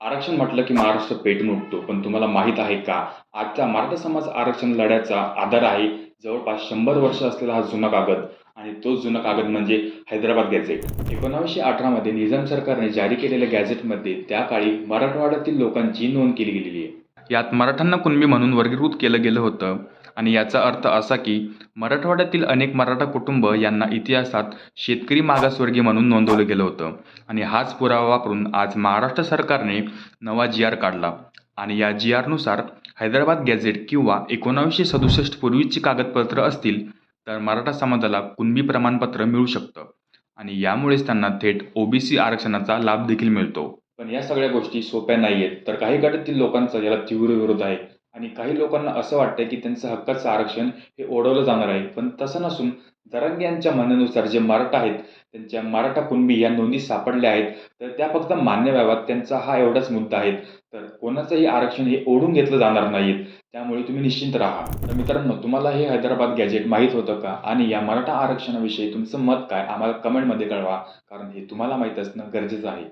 आरक्षण म्हटलं की महाराष्ट्र पेटून उठतो. पण तुम्हाला माहीत आहे का? आजचा मराठा समाज आरक्षण लढ्याचा आधार आहे जवळपास 100 वर्ष असलेला हा जुना कागद आणि तोच जुना कागद म्हणजे हैदराबाद गॅझेट. 1918 मध्ये निजाम सरकारने जारी केलेल्या गॅझेटमध्ये त्या काळी मराठवाड्यातील लोकांची नोंद केली गेलेली आहे. यात मराठ्यांना कुणबी म्हणून वर्गीकृत केलं गेलं होतं आणि याचा अर्थ असा की मराठवाड्यातील अनेक मराठा कुटुंब यांना इतिहासात शेतकरी मागासवर्गीय म्हणून नोंदवलं गेलं होतं. आणि हाच पुरावा वापरून आज महाराष्ट्र सरकारने नवा जी-आर काढला आणि या जी-आरनुसार हैदराबाद गॅझेट किंवा 1967 पूर्वीची कागदपत्र असतील तर मराठा समाजाला कुणबी प्रमाणपत्र मिळू शकतं आणि यामुळेच त्यांना थेट ओबीसी आरक्षणाचा लाभ देखील मिळतो. पण या सगळ्या गोष्टी सोप्या नाही आहेत. तर काही गटातील लोकांचा याला तीव्र विरोध आहे आणि काही लोकांना असं वाटतंय की त्यांचं हक्काचं आरक्षण हे ओढवलं जाणार आहे. पण तसं नसून जरांगे यांच्या म्हणण्यानुसार जे मराठा आहेत, त्यांच्या मराठा कुणबी या नोंदी सापडल्या आहेत, तर त्या फक्त मान्य व्हाव्यात त्यांचा हा एवढाच मुद्दा आहे. तर कोणाचंही आरक्षण हे ओढून घेतलं जाणार नाहीत. त्यामुळे तुम्ही निश्चिंत राहा. तर मित्रांनो, तुम्हाला हे हैदराबाद गॅझेट माहीत होतं का? आणि या मराठा आरक्षणाविषयी तुमचं मत काय? आम्हाला कमेंटमध्ये कळवा. कारण हे तुम्हाला माहीत असणं गरजेचं आहे.